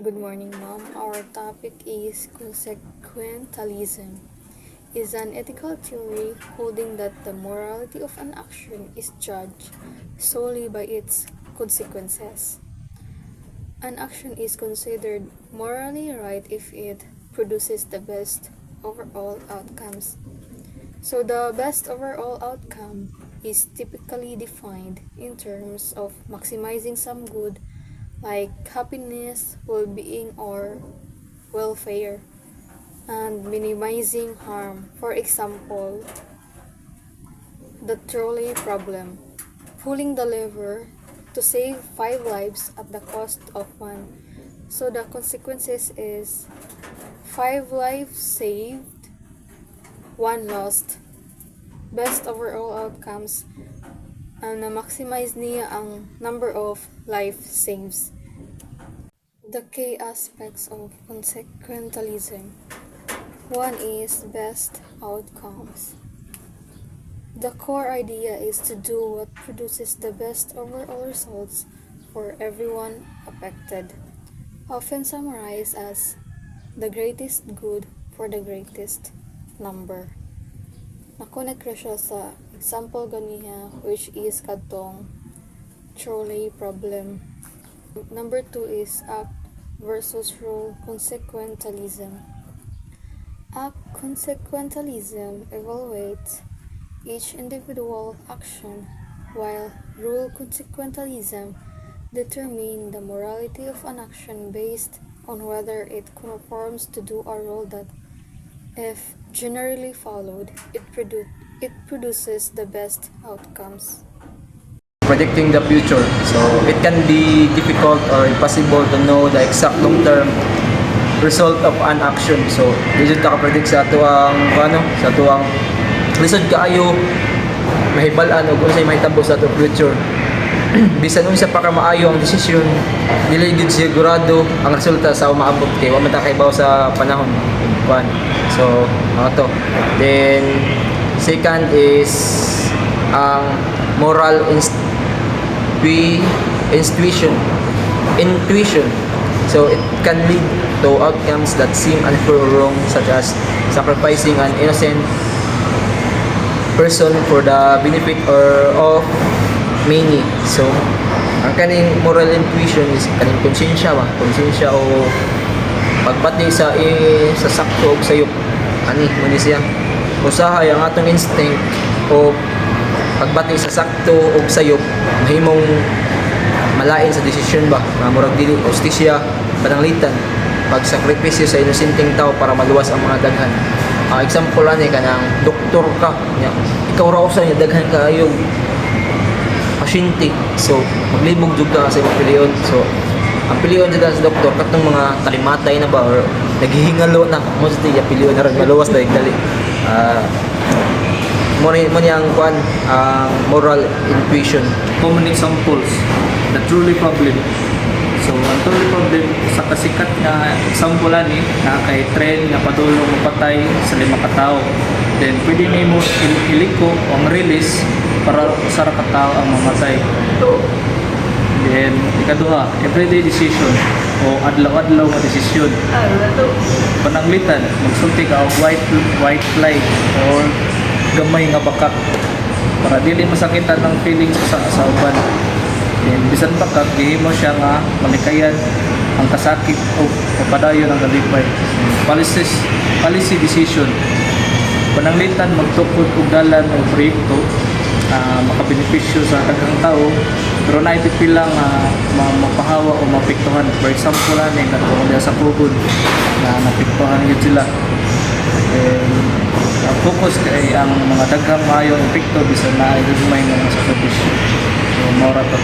Good morning, Mom. Our topic is consequentialism. Is an ethical theory holding that the morality of an action is judged solely by its consequences. An action is considered morally right if it produces the best overall outcomes. So the best overall outcome is typically defined in terms of maximizing some good like happiness, well-being, or welfare, and minimizing harm. For example, the trolley problem. Pulling the lever to save 5 lives at the cost of 1. So the consequences is 5 lives saved, 1 lost. Best overall outcomes na-maximize niya ang number of life saves. The key aspects of consequentialism. 1 is best outcomes. The core idea is to do what produces the best overall results for everyone affected, often summarized as the greatest good for the greatest number. Nakonect ra siya sa example ganiha, which is kadtong trolley problem. Number 2 is act versus rule consequentialism. Act consequentialism evaluates each individual action, while rule consequentialism determines the morality of an action based on whether it conforms to do a rule that, if generally followed, it produces the best outcomes. Predicting the future. So it can be difficult or impossible to know the exact long-term result of an action. So dili ta ka-predict sa atuang lisod kaayo mahibal-an og unsay mahitabo sa atong future. Bisan unsa pa ka maayo ang desisyon, dili gid sigurado ang resulta sa umaabot kay wa man ta kahibaw sa panahon. So to. Then second is ang moral intuition. So it can lead to outcomes that seem unfair or wrong, such as sacrificing an innocent person for the benefit of many. So ang kaning moral intuition is kaning konsensya o pagbati sa sakto og sayop ani mo ni siya usahay ang atong instinct o pagbati sa sakto og sayop mahimong malain sa desisyon ba nga murag dili hustisya pananglitan pagsakripisyo sa inosenteng tao para maluwas ang mga daghan. Example ani kanang doktor ka nya ikaw ra usa nya daghan kaayo pasyente, so maglibog jud ka sa imong piliyon. So ang piliyon jud sa doktor katong mga kalimatay na ba or naghihingalo na mostly ya piliyon na rin maluwas na dali. Mo niyang kuan moral intuition. Common examples, the trolley problem. So ang trolley problem sa kasikat nga example ani na kay tren nga padulong mapatay sa 5 ka tawo. Then pwede nimo iliko ang release para sa ka tawo ang mamatay. Then ikaduha, everyday decision o adlaw-adlaw nga desisyon. Pananglitan, magsulti ka og white fly or gamay nga bakat para dili masakitan ng feelings sa uban. Then bisan pa kag gihimo siya nga malikayan ang kasakit o padayon ang galipay. Policy decision. Pananglitan magtukod og dalan o proyekto makabenepisyo sa daghang tao pero naipipila nga mapahawa o mapiktuhan. For example ani katong sa pugod na napiktuhan gyud sila. Focus kay ang mga daghang maayong epekto bisan na ay may mga sakripisyo. So mora to.